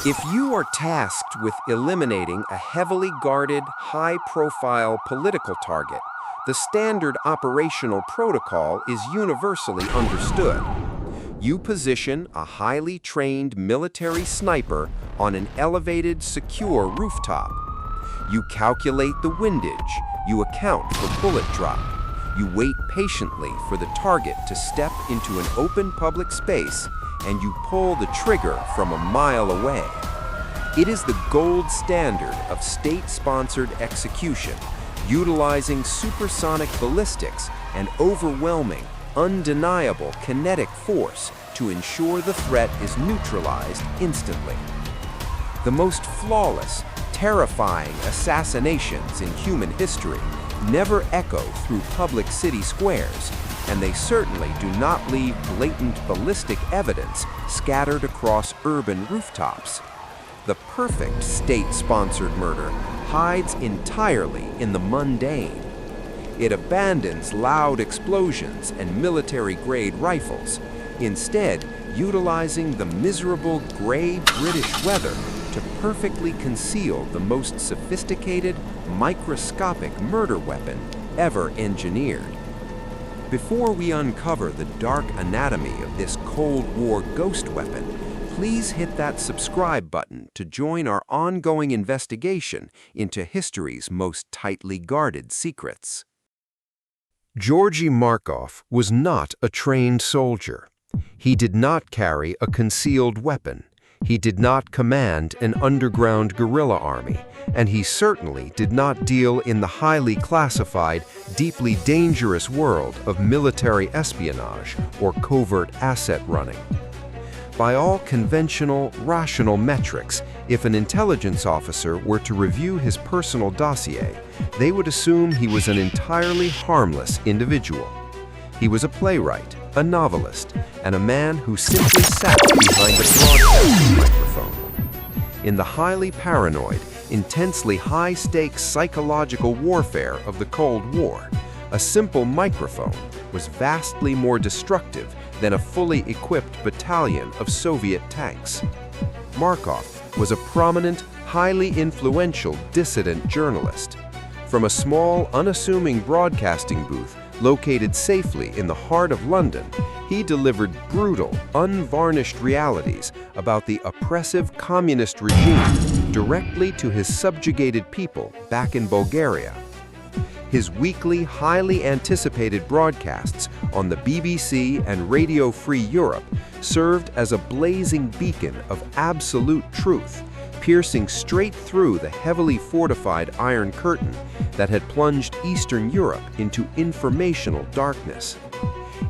If you are tasked with eliminating a heavily guarded, high-profile political target, the standard operational protocol is universally understood. You position a highly trained military sniper on an elevated, secure rooftop. You calculate the windage, you account for bullet drop. You wait patiently for the target to step into an open public space, and you pull the trigger from a mile away. It is the gold standard of state-sponsored execution, utilizing supersonic ballistics and overwhelming, undeniable kinetic force to ensure the threat is neutralized instantly. The most flawless, terrifying assassinations in human history never echo through public city squares, and they certainly do not leave blatant ballistic evidence scattered across urban rooftops. The perfect state-sponsored murder hides entirely in the mundane. It abandons loud explosions and military-grade rifles, instead utilizing the miserable gray British weather to perfectly conceal the most sophisticated, microscopic murder weapon ever engineered. Before we uncover the dark anatomy of this Cold War ghost weapon, please hit that subscribe button to join our ongoing investigation into history's most tightly guarded secrets. Georgi Markov was not a trained soldier. He did not carry a concealed weapon. He did not command an underground guerrilla army, and he certainly did not deal in the highly classified, deeply dangerous world of military espionage or covert asset running. By all conventional, rational metrics, if an intelligence officer were to review his personal dossier, they would assume he was an entirely harmless individual. He was a playwright, a novelist, and a man who simply sat behind a broadcast microphone. In the highly paranoid, intensely high-stakes psychological warfare of the Cold War, a simple microphone was vastly more destructive than a fully equipped battalion of Soviet tanks. Markov was a prominent, highly influential dissident journalist. From a small, unassuming broadcasting booth located safely in the heart of London, he delivered brutal, unvarnished realities about the oppressive communist regime directly to his subjugated people back in Bulgaria. His weekly, highly anticipated broadcasts on the BBC and Radio Free Europe served as a blazing beacon of absolute truth, piercing straight through the heavily fortified Iron Curtain that had plunged Eastern Europe into informational darkness.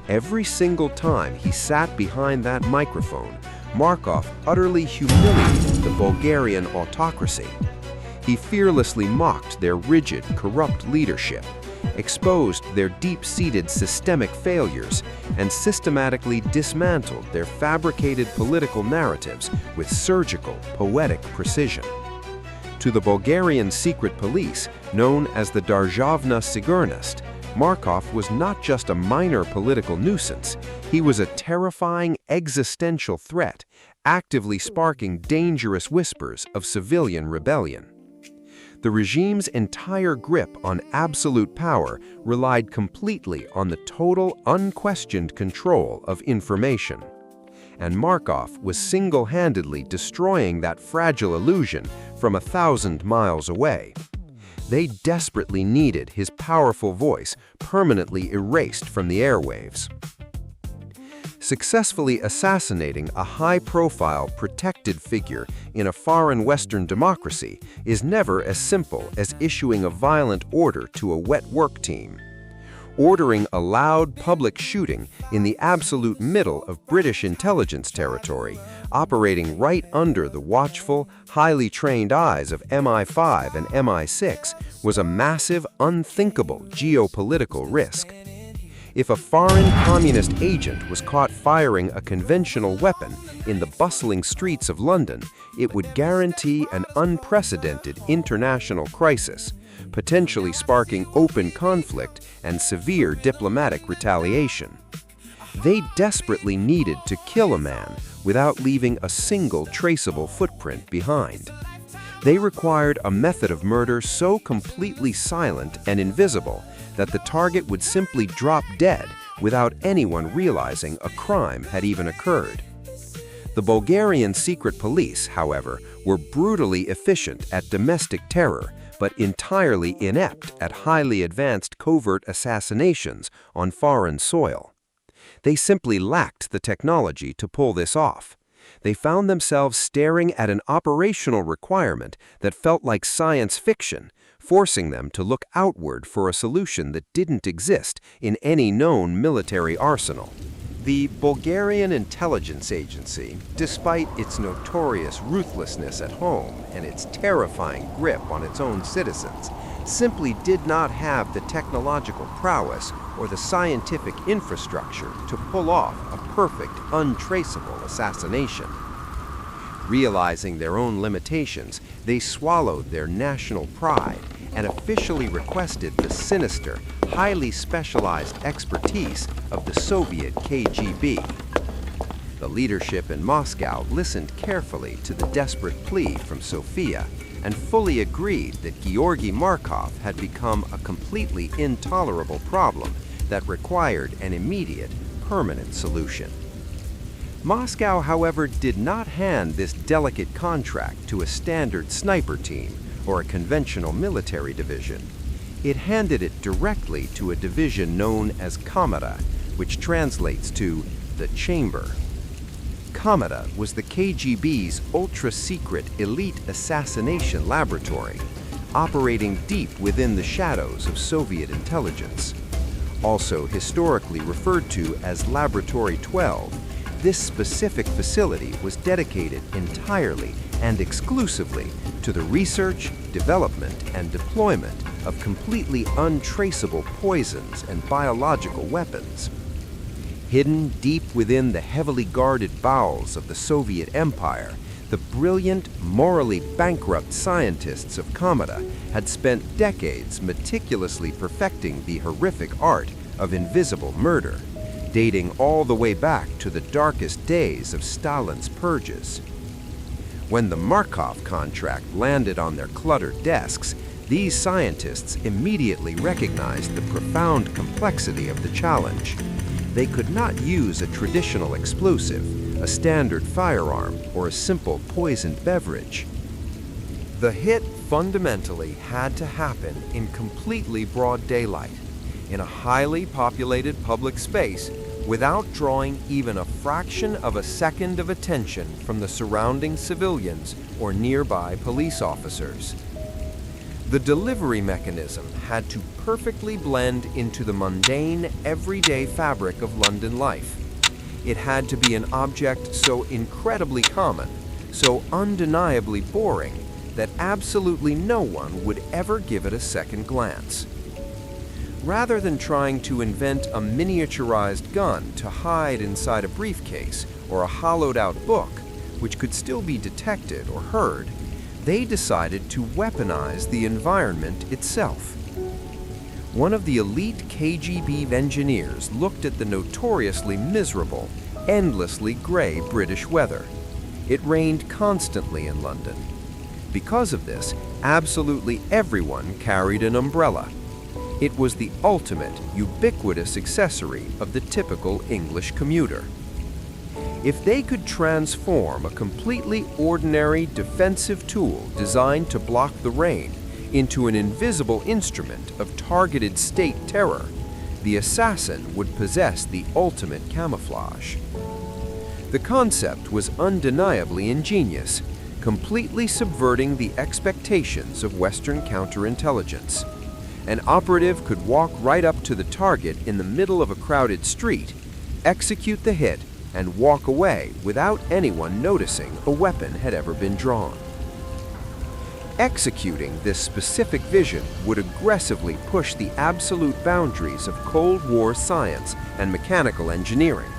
Every single time he sat behind that microphone, Markov utterly humiliated the Bulgarian autocracy. He fearlessly mocked their rigid, corrupt leadership, exposed their deep-seated systemic failures, and systematically dismantled their fabricated political narratives with surgical, poetic precision. To the Bulgarian secret police, known as the Državna Sigurnost, Markov was not just a minor political nuisance, he was a terrifying existential threat, actively sparking dangerous whispers of civilian rebellion. The regime's entire grip on absolute power relied completely on the total, unquestioned control of information. And Markov was single-handedly destroying that fragile illusion from 1,000 miles away. They desperately needed his powerful voice permanently erased from the airwaves. Successfully assassinating a high-profile, protected figure in a foreign Western democracy is never as simple as issuing a violent order to a wet work team. Ordering a loud public shooting in the absolute middle of British intelligence territory, operating right under the watchful, highly trained eyes of MI5 and MI6, was a massive, unthinkable geopolitical risk. If a foreign communist agent was caught firing a conventional weapon in the bustling streets of London, it would guarantee an unprecedented international crisis, potentially sparking open conflict and severe diplomatic retaliation. They desperately needed to kill a man without leaving a single traceable footprint behind. They required a method of murder so completely silent and invisible that the target would simply drop dead without anyone realizing a crime had even occurred. The Bulgarian secret police, however, were brutally efficient at domestic terror, but entirely inept at highly advanced covert assassinations on foreign soil. They simply lacked the technology to pull this off. They found themselves staring at an operational requirement that felt like science fiction, forcing them to look outward for a solution that didn't exist in any known military arsenal. The Bulgarian intelligence agency, despite its notorious ruthlessness at home and its terrifying grip on its own citizens, simply did not have the technological prowess or the scientific infrastructure to pull off a perfect, untraceable assassination. Realizing their own limitations, they swallowed their national pride and officially requested the sinister, highly specialized expertise of the Soviet KGB. The leadership in Moscow listened carefully to the desperate plea from Sofia and fully agreed that Georgi Markov had become a completely intolerable problem that required an immediate, permanent solution. Moscow, however, did not hand this delicate contract to a standard sniper team or a conventional military division. It handed it directly to a division known as Kamera, which translates to the chamber. Kamera was the KGB's ultra-secret elite assassination laboratory, operating deep within the shadows of Soviet intelligence. Also historically referred to as Laboratory 12, this specific facility was dedicated entirely and exclusively to the research, development, and deployment of completely untraceable poisons and biological weapons. Hidden deep within the heavily guarded bowels of the Soviet Empire, the brilliant, morally bankrupt scientists of Kamera had spent decades meticulously perfecting the horrific art of invisible murder, dating all the way back to the darkest days of Stalin's purges. When the Markov contract landed on their cluttered desks, these scientists immediately recognized the profound complexity of the challenge. They could not use a traditional explosive, a standard firearm, or a simple poisoned beverage. The hit fundamentally had to happen in completely broad daylight, in a highly populated public space, without drawing even a fraction of a second of attention from the surrounding civilians or nearby police officers. The delivery mechanism had to perfectly blend into the mundane, everyday fabric of London life. It had to be an object so incredibly common, so undeniably boring, that absolutely no one would ever give it a second glance. Rather than trying to invent a miniaturized gun to hide inside a briefcase or a hollowed-out book, which could still be detected or heard, they decided to weaponize the environment itself. One of the elite KGB engineers looked at the notoriously miserable, endlessly gray British weather. It rained constantly in London. Because of this, absolutely everyone carried an umbrella. It was the ultimate, ubiquitous accessory of the typical English commuter. If they could transform a completely ordinary defensive tool designed to block the rain into an invisible instrument of targeted state terror, the assassin would possess the ultimate camouflage. The concept was undeniably ingenious, completely subverting the expectations of Western counterintelligence. An operative could walk right up to the target in the middle of a crowded street, execute the hit, and walk away without anyone noticing a weapon had ever been drawn. Executing this specific vision would aggressively push the absolute boundaries of Cold War science and mechanical engineering,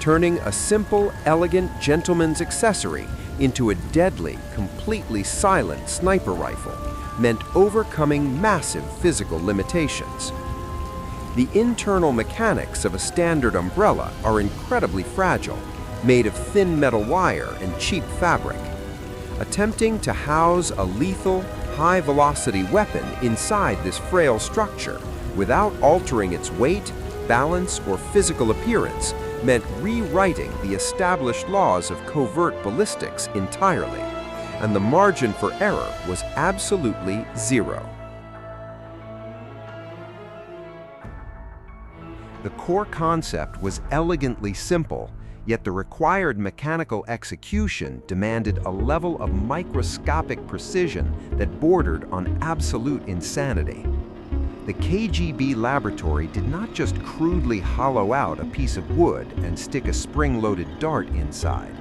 turning a simple, elegant gentleman's accessory into a deadly, completely silent sniper rifle meant overcoming massive physical limitations. The internal mechanics of a standard umbrella are incredibly fragile, made of thin metal wire and cheap fabric. Attempting to house a lethal, high-velocity weapon inside this frail structure without altering its weight, balance, or physical appearance meant rewriting the established laws of covert ballistics entirely, and the margin for error was absolutely zero. The core concept was elegantly simple, yet the required mechanical execution demanded a level of microscopic precision that bordered on absolute insanity. The KGB laboratory did not just crudely hollow out a piece of wood and stick a spring-loaded dart inside.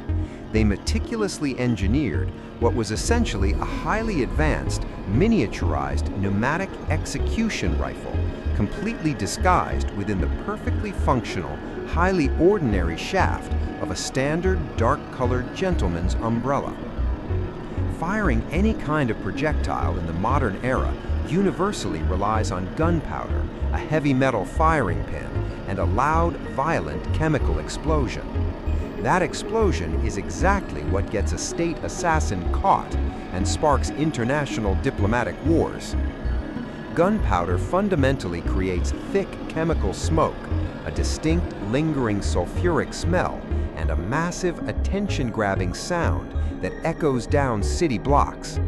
They meticulously engineered what was essentially a highly advanced, miniaturized pneumatic execution rifle, completely disguised within the perfectly functional, highly ordinary shaft of a standard dark-colored gentleman's umbrella. Firing any kind of projectile in the modern era universally relies on gunpowder, a heavy metal firing pin, and a loud, violent chemical explosion. That explosion is exactly what gets a state assassin caught and sparks international diplomatic wars. Gunpowder fundamentally creates thick chemical smoke, a distinct lingering sulfuric smell, and a massive attention-grabbing sound that echoes down city blocks.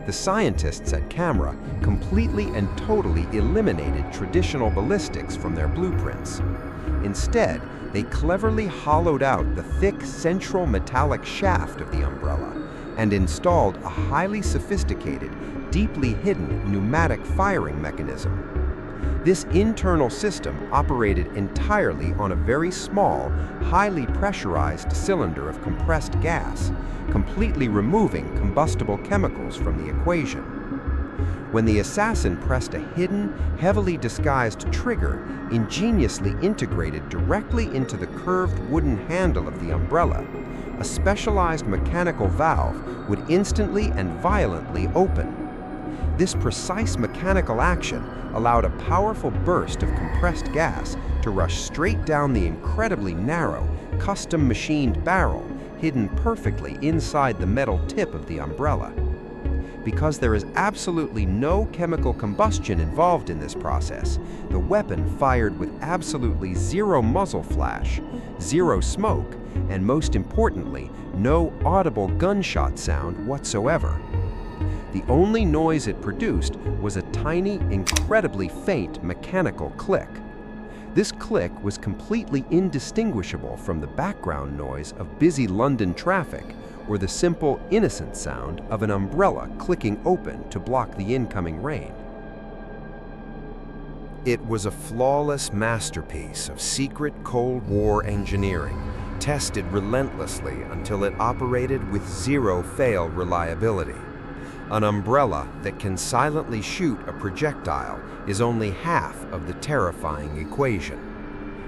The scientists at Kamera completely and totally eliminated traditional ballistics from their blueprints. Instead, they cleverly hollowed out the thick central metallic shaft of the umbrella and installed a highly sophisticated, deeply hidden pneumatic firing mechanism. This internal system operated entirely on a very small, highly pressurized cylinder of compressed gas, completely removing combustible chemicals from the equation. When the assassin pressed a hidden, heavily disguised trigger ingeniously integrated directly into the curved wooden handle of the umbrella, a specialized mechanical valve would instantly and violently open. This precise mechanical action allowed a powerful burst of compressed gas to rush straight down the incredibly narrow, custom-machined barrel hidden perfectly inside the metal tip of the umbrella. Because there is absolutely no chemical combustion involved in this process, the weapon fired with absolutely zero muzzle flash, zero smoke, and most importantly, no audible gunshot sound whatsoever. The only noise it produced was a tiny, incredibly faint mechanical click. This click was completely indistinguishable from the background noise of busy London traffic or the simple, innocent sound of an umbrella clicking open to block the incoming rain. It was a flawless masterpiece of secret Cold War engineering, tested relentlessly until it operated with zero fail reliability. An umbrella that can silently shoot a projectile is only half of the terrifying equation.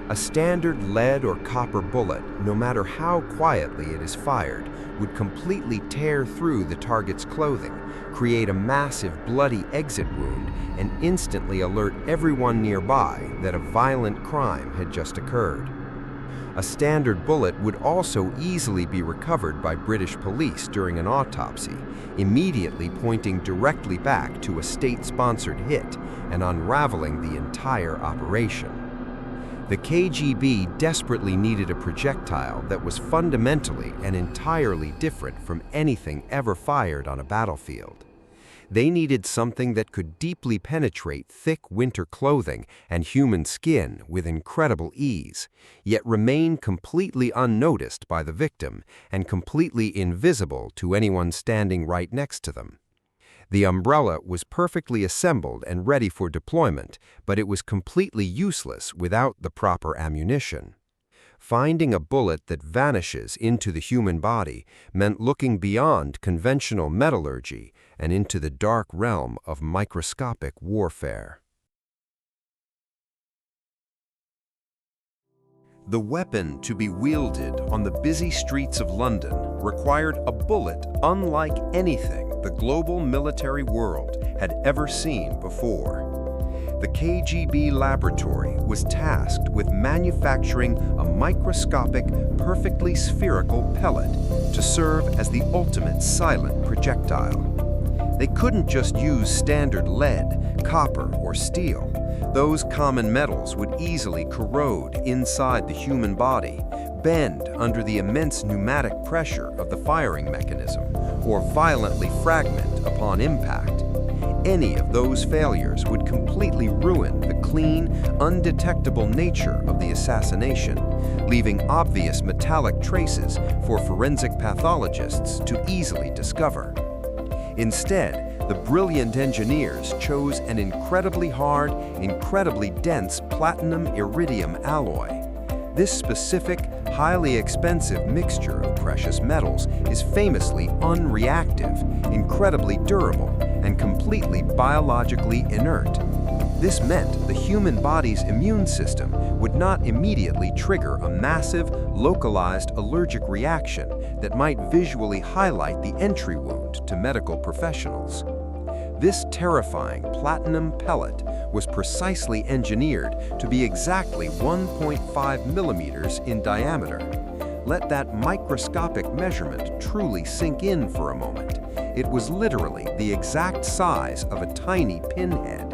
A standard lead or copper bullet, no matter how quietly it is fired, would completely tear through the target's clothing, create a massive bloody exit wound, and instantly alert everyone nearby that a violent crime had just occurred. A standard bullet would also easily be recovered by British police during an autopsy, immediately pointing directly back to a state-sponsored hit and unraveling the entire operation. The KGB desperately needed a projectile that was fundamentally and entirely different from anything ever fired on a battlefield. They needed something that could deeply penetrate thick winter clothing and human skin with incredible ease, yet remain completely unnoticed by the victim and completely invisible to anyone standing right next to them. The umbrella was perfectly assembled and ready for deployment, but it was completely useless without the proper ammunition. Finding a bullet that vanishes into the human body meant looking beyond conventional metallurgy and into the dark realm of microscopic warfare. The weapon to be wielded on the busy streets of London required a bullet unlike anything the global military world had ever seen before. the KGB laboratory was tasked with manufacturing a microscopic, perfectly spherical pellet to serve as the ultimate silent projectile. They couldn't just use standard lead, copper, or steel. Those common metals would easily corrode inside the human body, bend under the immense pneumatic pressure of the firing mechanism, or violently fragment upon impact. Any of those failures would completely ruin the clean, undetectable nature of the assassination, leaving obvious metallic traces for forensic pathologists to easily discover. Instead, the brilliant engineers chose an incredibly hard, incredibly dense platinum-iridium alloy. This specific, highly expensive mixture of precious metals is famously unreactive, incredibly durable, and completely biologically inert. This meant the human body's immune system would not immediately trigger a massive, localized allergic reaction that might visually highlight the entry wound to medical professionals. This terrifying platinum pellet was precisely engineered to be exactly 1.5 millimeters in diameter. Let that microscopic measurement truly sink in for a moment. It was literally the exact size of a tiny pinhead.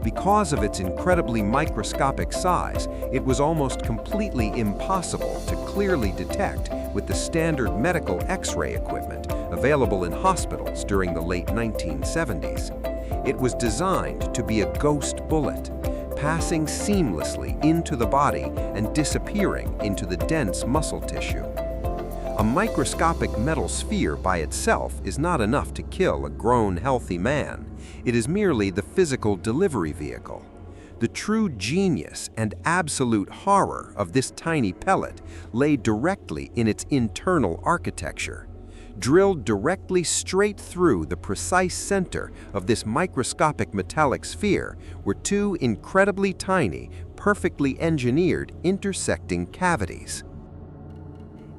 Because of its incredibly microscopic size, it was almost completely impossible to clearly detect with the standard medical X-ray equipment available in hospitals during the late 1970s. It was designed to be a ghost bullet, passing seamlessly into the body and disappearing into the dense muscle tissue. A microscopic metal sphere by itself is not enough to kill a grown, healthy man. It is merely the physical delivery vehicle. The true genius and absolute horror of this tiny pellet lay directly in its internal architecture. Drilled directly straight through the precise center of this microscopic metallic sphere were two incredibly tiny, perfectly engineered intersecting cavities.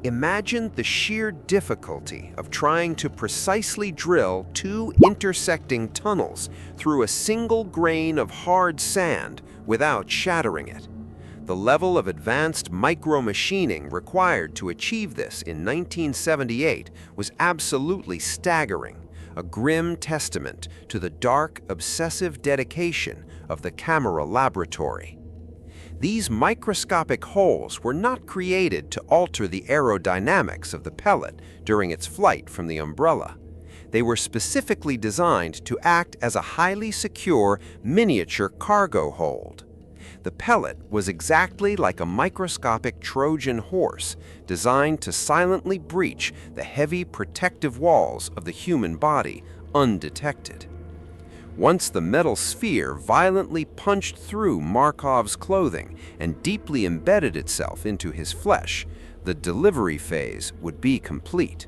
Imagine the sheer difficulty of trying to precisely drill two intersecting tunnels through a single grain of hard sand without shattering it. The level of advanced micro-machining required to achieve this in 1978 was absolutely staggering, a grim testament to the dark, obsessive dedication of the Kamera laboratory. These microscopic holes were not created to alter the aerodynamics of the pellet during its flight from the umbrella. They were specifically designed to act as a highly secure miniature cargo hold. The pellet was exactly like a microscopic Trojan horse, designed to silently breach the heavy protective walls of the human body undetected. Once the metal sphere violently punched through Markov's clothing and deeply embedded itself into his flesh, the delivery phase would be complete.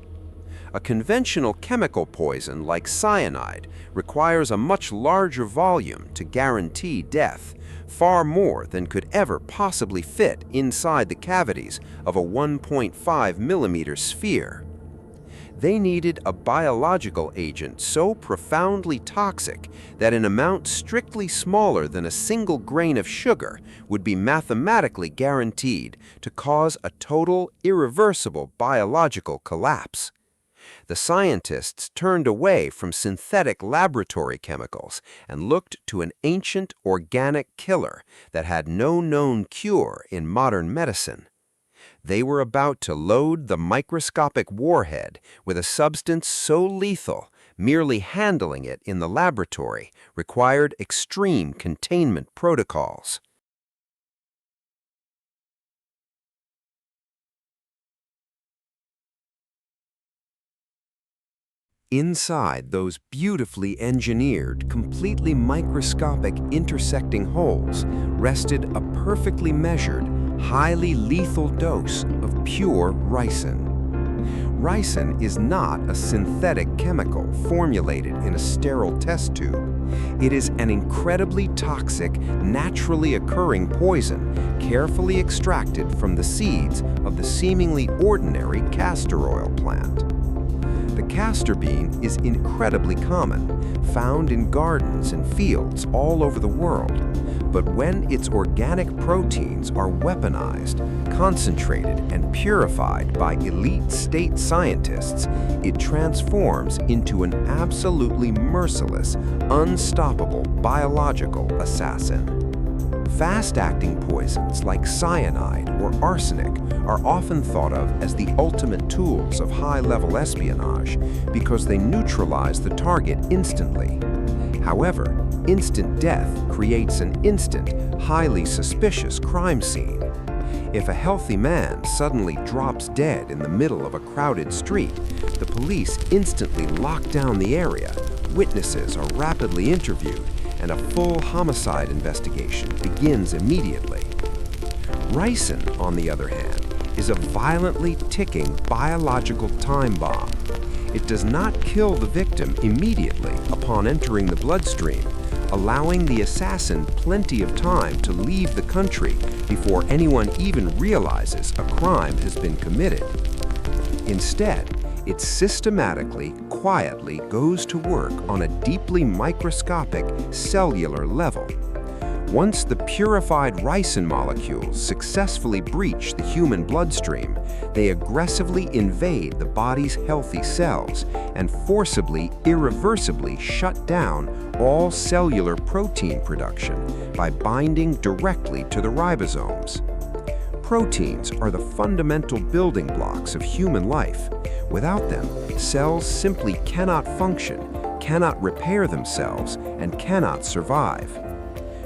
A conventional chemical poison like cyanide requires a much larger volume to guarantee death, far more than could ever possibly fit inside the cavities of a 1.5 millimeter sphere. They needed a biological agent so profoundly toxic that an amount strictly smaller than a single grain of sugar would be mathematically guaranteed to cause a total, irreversible biological collapse. The scientists turned away from synthetic laboratory chemicals and looked to an ancient organic killer that had no known cure in modern medicine. They were about to load the microscopic warhead with a substance so lethal, merely handling it in the laboratory required extreme containment protocols. Inside those beautifully engineered, completely microscopic intersecting holes rested a perfectly measured, highly lethal dose of pure ricin. Ricin is not a synthetic chemical formulated in a sterile test tube. It is an incredibly toxic, naturally occurring poison carefully extracted from the seeds of the seemingly ordinary castor oil plant. The castor bean is incredibly common, found in gardens and fields all over the world. But when its organic proteins are weaponized, concentrated, and purified by elite state scientists, it transforms into an absolutely merciless, unstoppable biological assassin. Fast-acting poisons like cyanide or arsenic are often thought of as the ultimate tools of high-level espionage because they neutralize the target instantly. However, instant death creates an instant, highly suspicious crime scene. If a healthy man suddenly drops dead in the middle of a crowded street, the police instantly lock down the area, witnesses are rapidly interviewed, and a full homicide investigation begins immediately. Ricin, on the other hand, is a violently ticking biological time bomb. It does not kill the victim immediately upon entering the bloodstream, allowing the assassin plenty of time to leave the country before anyone even realizes a crime has been committed. Instead, it systematically, quietly goes to work on a deeply microscopic cellular level. Once the purified ricin molecules successfully breach the human bloodstream, they aggressively invade the body's healthy cells and forcibly, irreversibly shut down all cellular protein production by binding directly to the ribosomes. Proteins are the fundamental building blocks of human life. Without them, cells simply cannot function, cannot repair themselves, and cannot survive.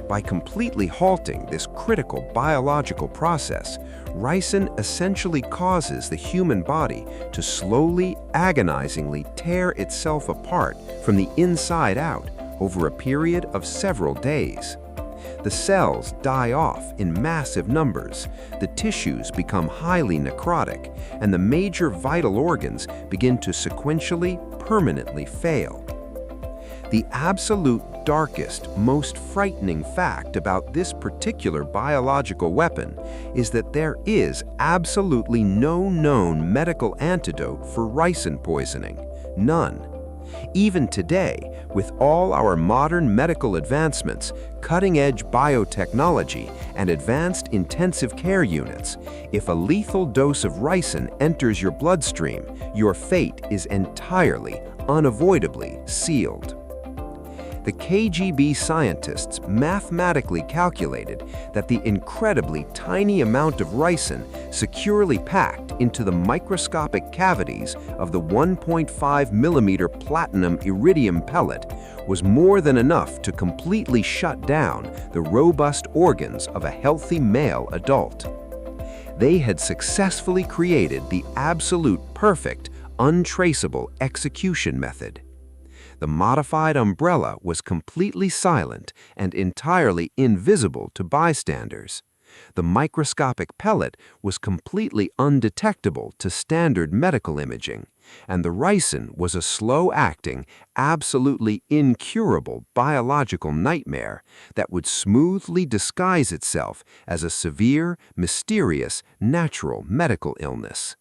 By completely halting this critical biological process, ricin essentially causes the human body to slowly, agonizingly tear itself apart from the inside out over a period of several days. The cells die off in massive numbers, the tissues become highly necrotic, and the major vital organs begin to sequentially, permanently fail. The absolute darkest, most frightening fact about this particular biological weapon is that there is absolutely no known medical antidote for ricin poisoning. None. Even today, with all our modern medical advancements, cutting-edge biotechnology, and advanced intensive care units, if a lethal dose of ricin enters your bloodstream, your fate is entirely, unavoidably sealed. The KGB scientists mathematically calculated that the incredibly tiny amount of ricin securely packed into the microscopic cavities of the 1.5 millimeter platinum iridium pellet was more than enough to completely shut down the robust organs of a healthy male adult. They had successfully created the absolute perfect, untraceable execution method. The modified umbrella was completely silent and entirely invisible to bystanders. The microscopic pellet was completely undetectable to standard medical imaging, and the ricin was a slow-acting, absolutely incurable biological nightmare that would smoothly disguise itself as a severe, mysterious, natural medical illness.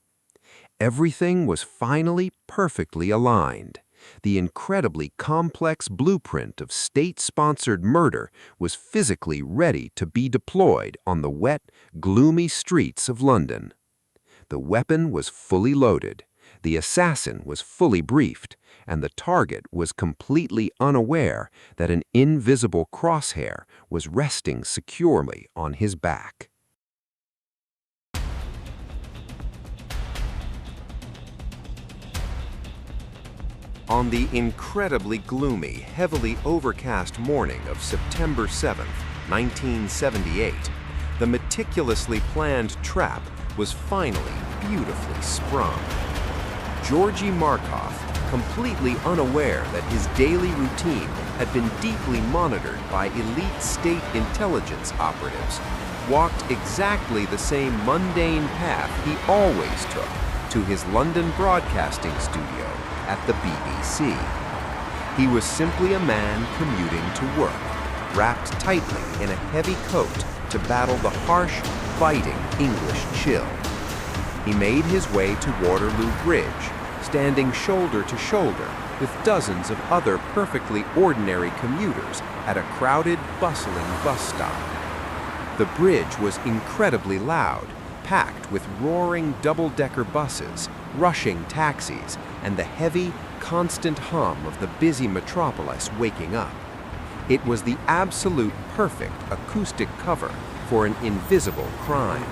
Everything was finally perfectly aligned. The incredibly complex blueprint of state-sponsored murder was physically ready to be deployed on the wet, gloomy streets of London. The weapon was fully loaded, the assassin was fully briefed, and the target was completely unaware that an invisible crosshair was resting securely on his back. On the incredibly gloomy, heavily overcast morning of September 7, 1978, the meticulously planned trap was finally beautifully sprung. Georgi Markov, completely unaware that his daily routine had been deeply monitored by elite state intelligence operatives, walked exactly the same mundane path he always took to his London broadcasting studio at the BBC. He was simply a man commuting to work, wrapped tightly in a heavy coat to battle the harsh, biting English chill. He made his way to Waterloo Bridge, standing shoulder to shoulder with dozens of other perfectly ordinary commuters at a crowded, bustling bus stop. The bridge was incredibly loud, packed with roaring double-decker buses, rushing taxis, and the heavy, constant hum of the busy metropolis waking up. It was the absolute perfect acoustic cover for an invisible crime.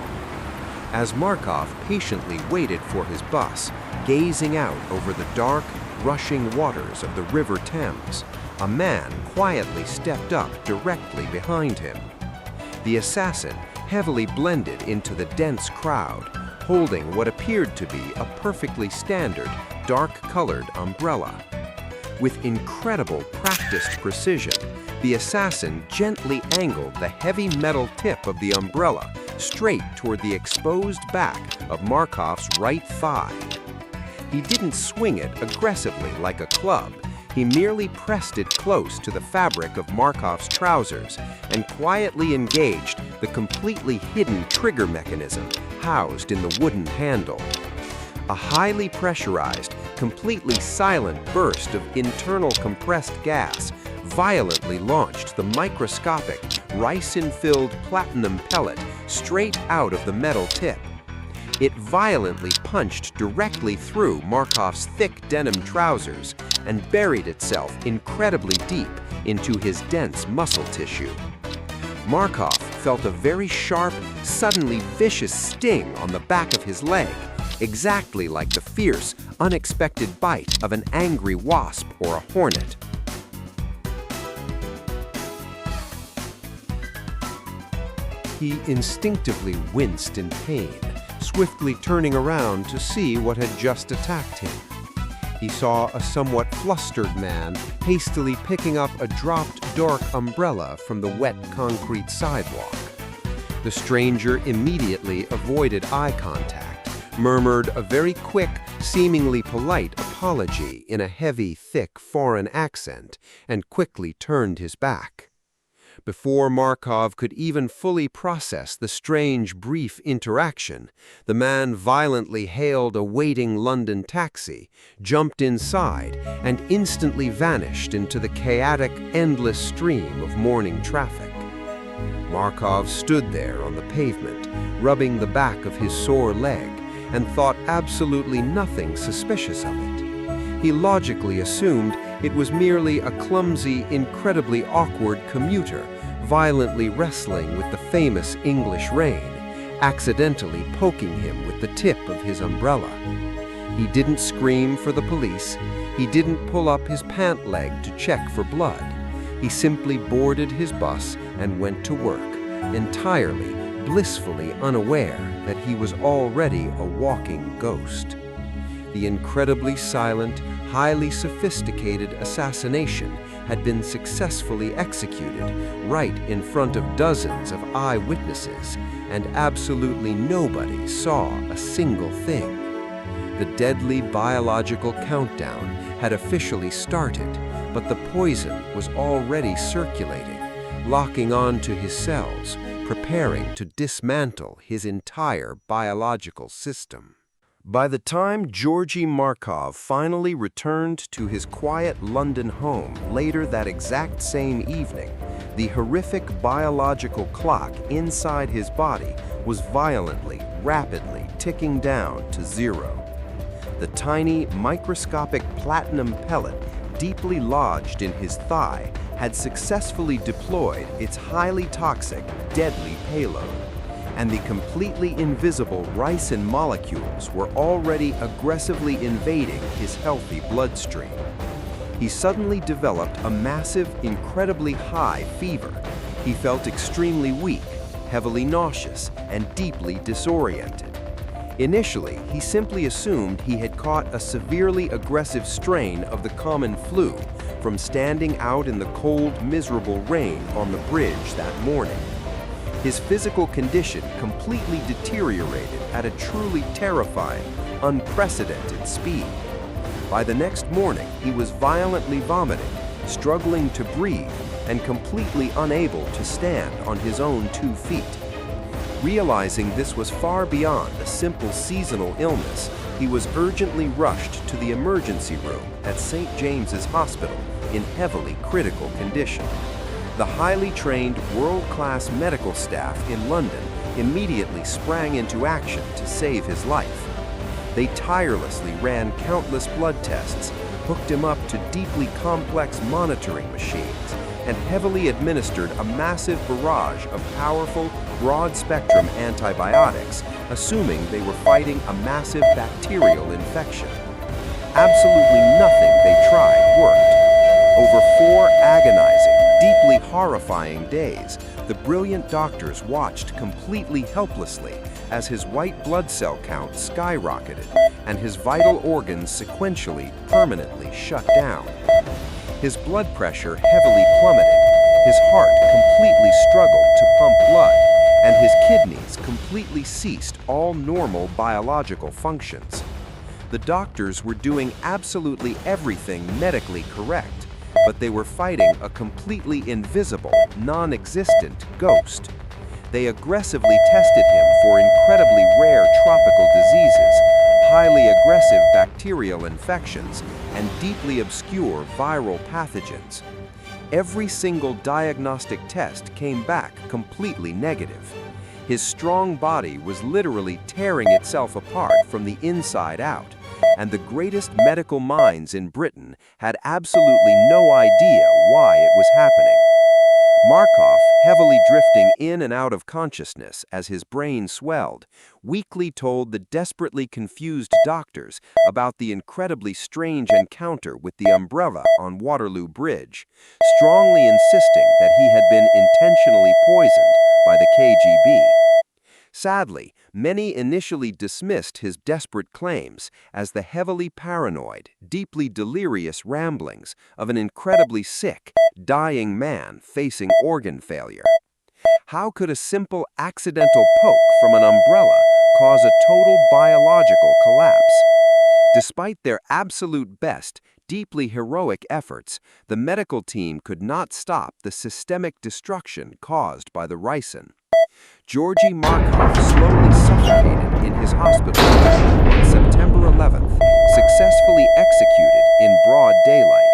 As Markov patiently waited for his bus, gazing out over the dark, rushing waters of the River Thames, a man quietly stepped up directly behind him. The assassin heavily blended into the dense crowd, holding what appeared to be a perfectly standard, dark-colored umbrella. With incredible practiced precision, the assassin gently angled the heavy metal tip of the umbrella straight toward the exposed back of Markov's right thigh. He didn't swing it aggressively like a club. He merely pressed it close to the fabric of Markov's trousers and quietly engaged the completely hidden trigger mechanism housed in the wooden handle. A highly pressurized, completely silent burst of internal compressed gas violently launched the microscopic, ricin-filled platinum pellet straight out of the metal tip. It violently punched directly through Markov's thick denim trousers and buried itself incredibly deep into his dense muscle tissue. Markov felt a very sharp, suddenly vicious sting on the back of his leg, exactly like the fierce, unexpected bite of an angry wasp or a hornet. He instinctively winced in pain, swiftly turning around to see what had just attacked him. He saw a somewhat flustered man hastily picking up a dropped dark umbrella from the wet concrete sidewalk. The stranger immediately avoided eye contact, murmured a very quick, seemingly polite apology in a heavy, thick foreign accent, and quickly turned his back. Before Markov could even fully process the strange, brief interaction, the man violently hailed a waiting London taxi, jumped inside, and instantly vanished into the chaotic, endless stream of morning traffic. Markov stood there on the pavement, rubbing the back of his sore leg, and thought absolutely nothing suspicious of it. He logically assumed it was merely a clumsy, incredibly awkward commuter violently wrestling with the famous English rain, accidentally poking him with the tip of his umbrella. He didn't scream for the police. He didn't pull up his pant leg to check for blood. He simply boarded his bus and went to work, entirely, blissfully unaware that he was already a walking ghost. The incredibly silent, highly sophisticated assassination had been successfully executed right in front of dozens of eyewitnesses, and absolutely nobody saw a single thing. The deadly biological countdown had officially started, but the poison was already circulating, locking on to his cells, preparing to dismantle his entire biological system. By the time Georgi Markov finally returned to his quiet London home later that exact same evening, the horrific biological clock inside his body was violently, rapidly ticking down to zero. The tiny, microscopic platinum pellet deeply lodged in his thigh had successfully deployed its highly toxic, deadly payload, and the completely invisible ricin molecules were already aggressively invading his healthy bloodstream. He suddenly developed a massive, incredibly high fever. He felt extremely weak, heavily nauseous, and deeply disoriented. Initially, he simply assumed he had caught a severely aggressive strain of the common flu from standing out in the cold, miserable rain on the bridge that morning. His physical condition completely deteriorated at a truly terrifying, unprecedented speed. By the next morning, he was violently vomiting, struggling to breathe, and completely unable to stand on his own 2 feet. Realizing this was far beyond a simple seasonal illness, he he was urgently rushed to the emergency room at St. James's Hospital in heavily critical condition. The highly trained, world-class medical staff in London immediately sprang into action to save his life. They tirelessly ran countless blood tests, hooked him up to deeply complex monitoring machines, and heavily administered a massive barrage of powerful, broad-spectrum antibiotics, assuming they were fighting a massive bacterial infection. Absolutely nothing they tried worked. Over 4 agonizing, deeply horrifying days, the brilliant doctors watched completely helplessly as his white blood cell count skyrocketed and his vital organs sequentially, permanently shut down. His blood pressure heavily plummeted, his heart completely struggled to pump blood, and his kidneys completely ceased all normal biological functions. The doctors were doing absolutely everything medically correct, but they were fighting a completely invisible, non-existent ghost. They aggressively tested him for incredibly rare tropical diseases, highly aggressive bacterial infections, and deeply obscure viral pathogens. Every single diagnostic test came back completely negative. His strong body was literally tearing itself apart from the inside out, and the greatest medical minds in Britain had absolutely no idea why it was happening. Markov, heavily drifting in and out of consciousness as his brain swelled, weakly told the desperately confused doctors about the incredibly strange encounter with the umbrella on Waterloo Bridge, strongly insisting that he had been intentionally poisoned by the KGB. Sadly, many initially dismissed his desperate claims as the heavily paranoid, deeply delirious ramblings of an incredibly sick, dying man facing organ failure. How could a simple accidental poke from an umbrella cause a total biological collapse? Despite their absolute best, deeply heroic efforts, the medical team could not stop the systemic destruction caused by the ricin. Georgi Markov slowly suffocated in his hospital bed on September 11th, successfully executed in broad daylight.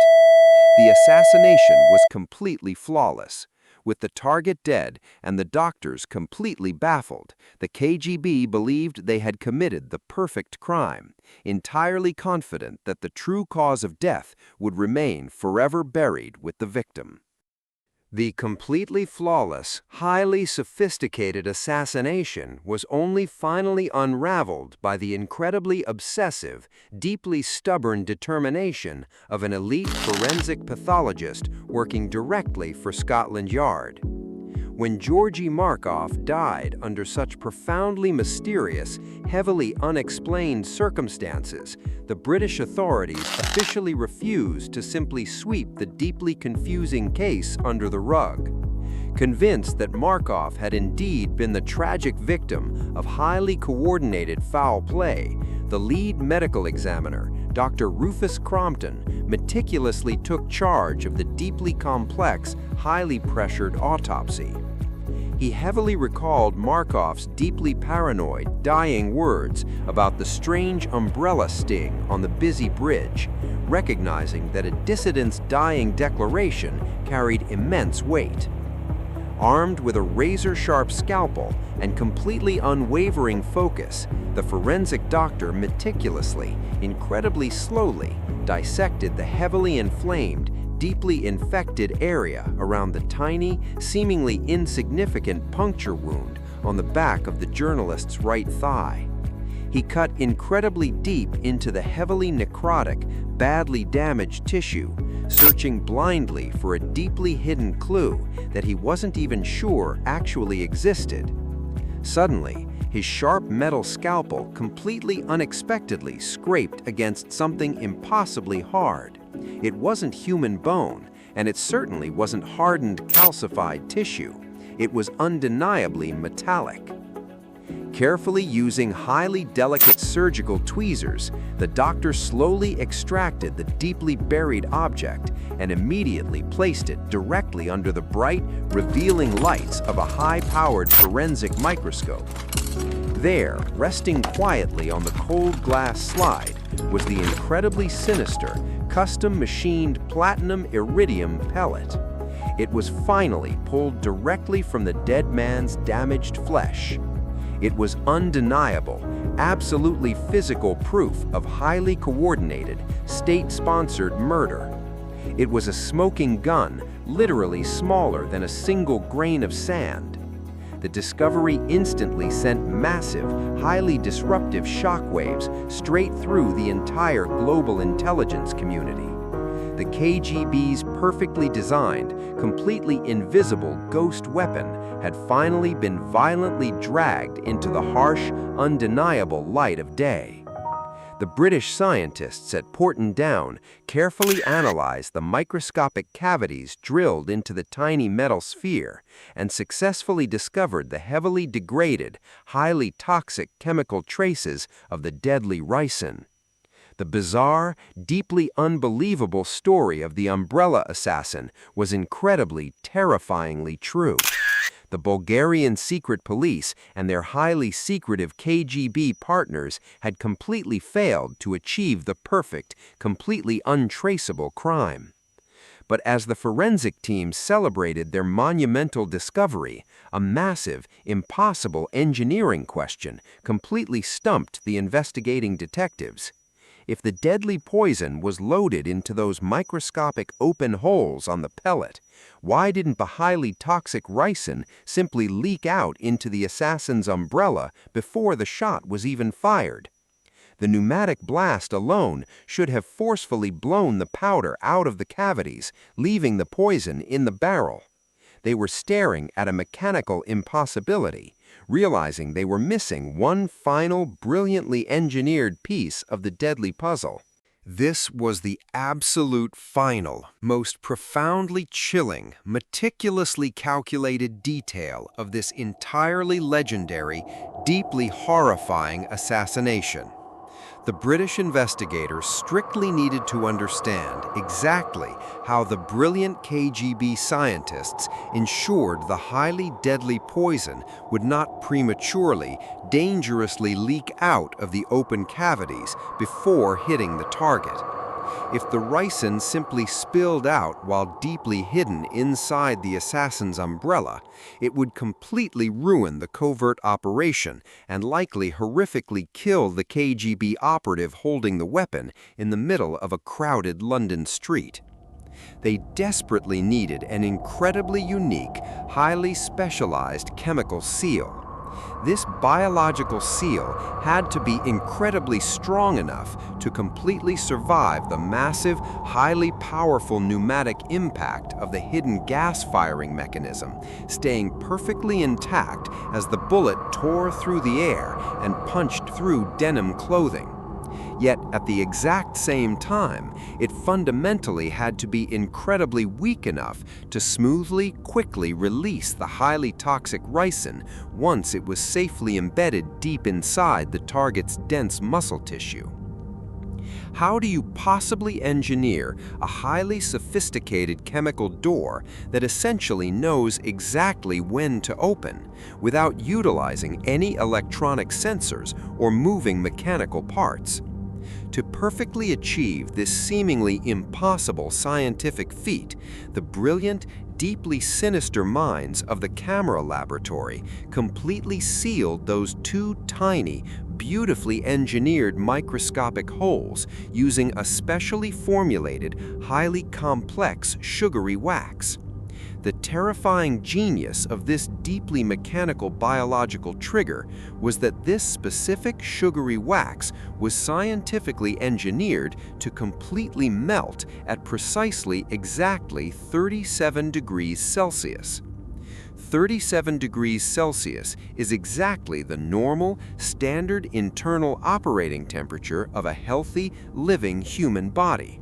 The assassination was completely flawless. With the target dead and the doctors completely baffled, the KGB believed they had committed the perfect crime, entirely confident that the true cause of death would remain forever buried with the victim. The completely flawless, highly sophisticated assassination was only finally unraveled by the incredibly obsessive, deeply stubborn determination of an elite forensic pathologist working directly for Scotland Yard. When Georgi Markov died under such profoundly mysterious, heavily unexplained circumstances, the British authorities officially refused to simply sweep the deeply confusing case under the rug. Convinced that Markov had indeed been the tragic victim of highly coordinated foul play, the lead medical examiner, Dr. Rufus Crompton, meticulously took charge of the deeply complex, highly pressured autopsy. He heavily recalled Markov's deeply paranoid, dying words about the strange umbrella sting on the busy bridge, recognizing that a dissident's dying declaration carried immense weight. Armed with a razor-sharp scalpel and completely unwavering focus, the forensic doctor meticulously, incredibly slowly, dissected the heavily inflamed, deeply infected area around the tiny, seemingly insignificant puncture wound on the back of the journalist's right thigh. He cut incredibly deep into the heavily necrotic, badly damaged tissue, searching blindly for a deeply hidden clue that he wasn't even sure actually existed. Suddenly, his sharp metal scalpel completely unexpectedly scraped against something impossibly hard. It wasn't human bone, and it certainly wasn't hardened, calcified tissue. It was undeniably metallic. Carefully using highly delicate surgical tweezers, the doctor slowly extracted the deeply buried object and immediately placed it directly under the bright, revealing lights of a high-powered forensic microscope. There, resting quietly on the cold glass slide, was the incredibly sinister, custom-machined platinum iridium pellet. It was finally pulled directly from the dead man's damaged flesh. It was undeniable, absolutely physical proof of highly coordinated, state-sponsored murder. It was a smoking gun, literally smaller than a single grain of sand. The discovery instantly sent massive, highly disruptive shockwaves straight through the entire global intelligence community. The KGB's perfectly designed, completely invisible ghost weapon had finally been violently dragged into the harsh, undeniable light of day. The British scientists at Porton Down carefully analyzed the microscopic cavities drilled into the tiny metal sphere and successfully discovered the heavily degraded, highly toxic chemical traces of the deadly ricin. The bizarre, deeply unbelievable story of the umbrella assassin was incredibly, terrifyingly true. The Bulgarian secret police and their highly secretive KGB partners had completely failed to achieve the perfect, completely untraceable crime. But as the forensic team celebrated their monumental discovery, a massive, impossible engineering question completely stumped the investigating detectives. If the deadly poison was loaded into those microscopic open holes on the pellet, why didn't the highly toxic ricin simply leak out into the assassin's umbrella before the shot was even fired? The pneumatic blast alone should have forcefully blown the powder out of the cavities, leaving the poison in the barrel. They were staring at a mechanical impossibility, realizing they were missing one final, brilliantly engineered piece of the deadly puzzle. This was the absolute final, most profoundly chilling, meticulously calculated detail of this entirely legendary, deeply horrifying assassination. The British investigators strictly needed to understand exactly how the brilliant KGB scientists ensured the highly deadly poison would not prematurely, dangerously leak out of the open cavities before hitting the target. If the ricin simply spilled out while deeply hidden inside the assassin's umbrella, it would completely ruin the covert operation and likely horrifically kill the KGB operative holding the weapon in the middle of a crowded London street. They desperately needed an incredibly unique, highly specialized chemical seal. This biological seal had to be incredibly strong enough to completely survive the massive, highly powerful pneumatic impact of the hidden gas firing mechanism, staying perfectly intact as the bullet tore through the air and punched through denim clothing. Yet, at the exact same time, it fundamentally had to be incredibly weak enough to smoothly, quickly release the highly toxic ricin once it was safely embedded deep inside the target's dense muscle tissue. How do you possibly engineer a highly sophisticated chemical door that essentially knows exactly when to open, without utilizing any electronic sensors or moving mechanical parts? To perfectly achieve this seemingly impossible scientific feat, the brilliant, deeply sinister minds of the Kamera laboratory completely sealed those two tiny, beautifully engineered microscopic holes using a specially formulated, highly complex sugary wax. The terrifying genius of this deeply mechanical biological trigger was that this specific sugary wax was scientifically engineered to completely melt at precisely exactly 37 degrees Celsius. 37 degrees Celsius is exactly the normal, standard internal operating temperature of a healthy, living human body.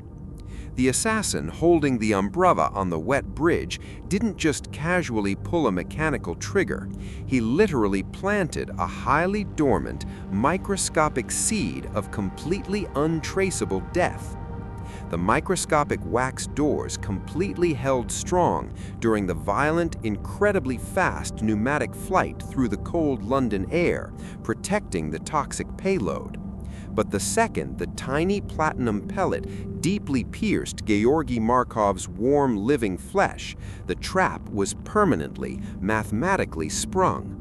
The assassin holding the umbrella on the wet bridge didn't just casually pull a mechanical trigger. He literally planted a highly dormant, microscopic seed of completely untraceable death. The microscopic wax doors completely held strong during the violent, incredibly fast pneumatic flight through the cold London air, protecting the toxic payload. But the second the tiny platinum pellet deeply pierced Georgi Markov's warm, living flesh, the trap was permanently, mathematically sprung.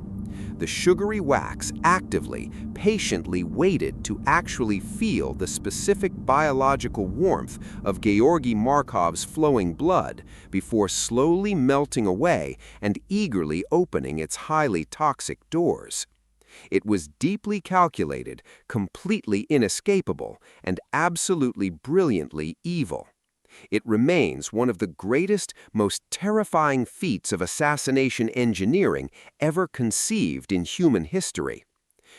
The sugary wax actively, patiently waited to actually feel the specific biological warmth of Georgi Markov's flowing blood before slowly melting away and eagerly opening its highly toxic doors. It was deeply calculated, completely inescapable, and absolutely brilliantly evil. It remains one of the greatest, most terrifying feats of assassination engineering ever conceived in human history.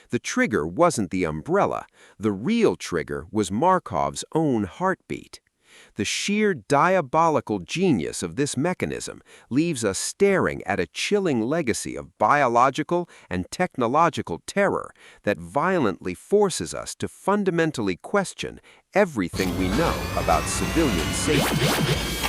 The trigger wasn't the umbrella. The real trigger was Markov's own heartbeat. The sheer diabolical genius of this mechanism leaves us staring at a chilling legacy of biological and technological terror that violently forces us to fundamentally question everything we know about civilian safety.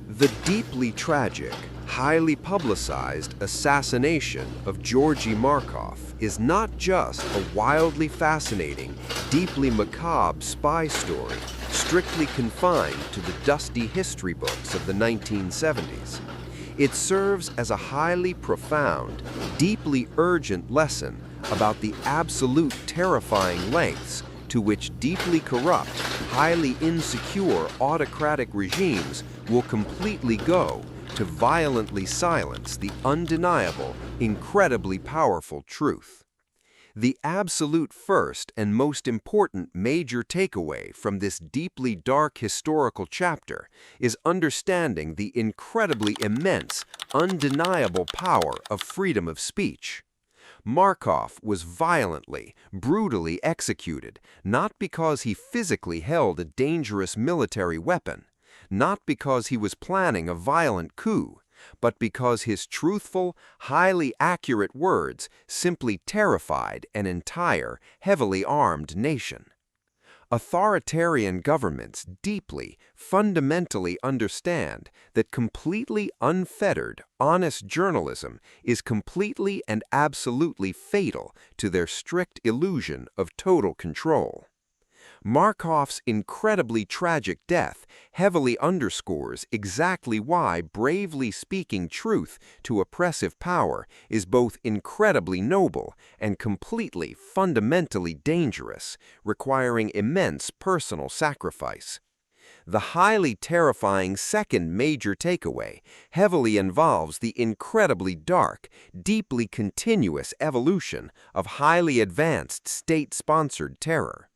The deeply tragic, highly publicized assassination of Georgi Markov is not just a wildly fascinating, deeply macabre spy story strictly confined to the dusty history books of the 1970s. It serves as a highly profound, deeply urgent lesson about the absolute terrifying lengths to which deeply corrupt, highly insecure autocratic regimes will completely go to violently silence the undeniable, incredibly powerful truth. The absolute first and most important major takeaway from this deeply dark historical chapter is understanding the incredibly immense, undeniable power of freedom of speech. Markov was violently, brutally executed, not because he physically held a dangerous military weapon, not because he was planning a violent coup, but because his truthful, highly accurate words simply terrified an entire, heavily armed nation. Authoritarian governments deeply, fundamentally understand that completely unfettered, honest journalism is completely and absolutely fatal to their strict illusion of total control. Markov's incredibly tragic death heavily underscores exactly why bravely speaking truth to oppressive power is both incredibly noble and completely, fundamentally dangerous, requiring immense personal sacrifice. The highly terrifying second major takeaway heavily involves the incredibly dark, deeply continuous evolution of highly advanced state-sponsored terror.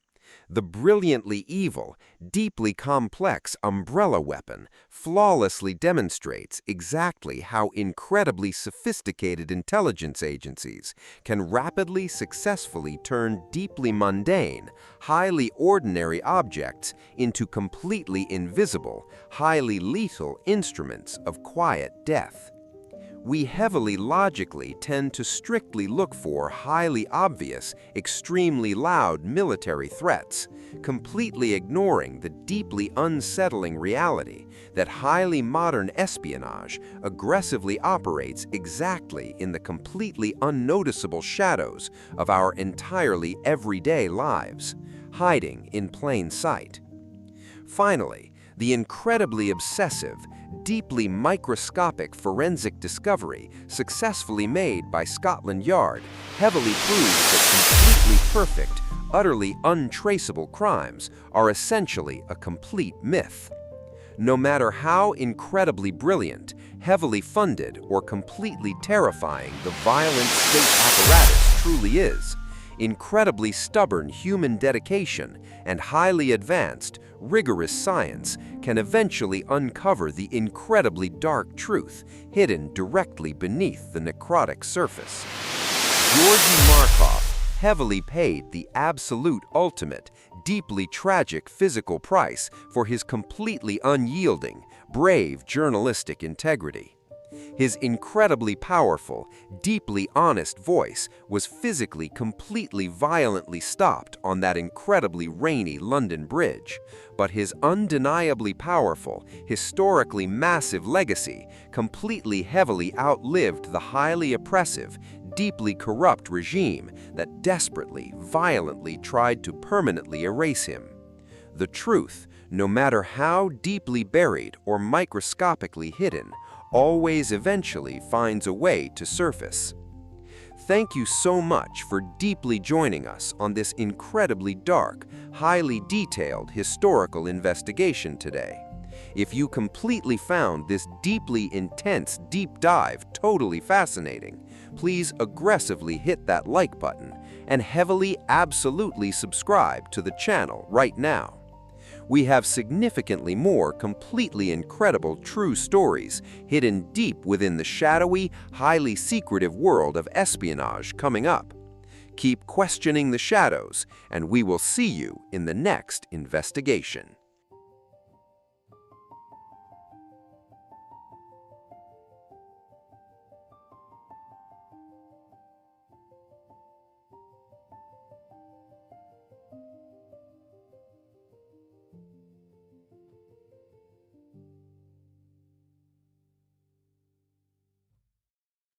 The brilliantly evil, deeply complex umbrella weapon flawlessly demonstrates exactly how incredibly sophisticated intelligence agencies can rapidly, successfully turn deeply mundane, highly ordinary objects into completely invisible, highly lethal instruments of quiet death. We heavily logically tend to strictly look for highly obvious, extremely loud military threats, completely ignoring the deeply unsettling reality that highly modern espionage aggressively operates exactly in the completely unnoticeable shadows of our entirely everyday lives, hiding in plain sight. Finally, the incredibly obsessive, deeply microscopic forensic discovery successfully made by Scotland Yard heavily proves that completely perfect, utterly untraceable crimes are essentially a complete myth. No matter how incredibly brilliant, heavily funded, or completely terrifying the violent state apparatus truly is, incredibly stubborn human dedication and highly advanced, rigorous science can eventually uncover the incredibly dark truth hidden directly beneath the necrotic surface. Georgi Markov heavily paid the absolute ultimate, deeply tragic physical price for his completely unyielding, brave journalistic integrity. His incredibly powerful, deeply honest voice was physically completely violently stopped on that incredibly rainy London Bridge, but his undeniably powerful, historically massive legacy completely heavily outlived the highly oppressive, deeply corrupt regime that desperately, violently tried to permanently erase him. The truth, no matter how deeply buried or microscopically hidden, always eventually finds a way to surface. Thank you so much for deeply joining us on this incredibly dark, highly detailed historical investigation today. If you completely found this deeply intense deep dive totally fascinating, please aggressively hit that like button and heavily absolutely subscribe to the channel right now. We have significantly more completely incredible true stories hidden deep within the shadowy, highly secretive world of espionage coming up. Keep questioning the shadows, and we will see you in the next investigation.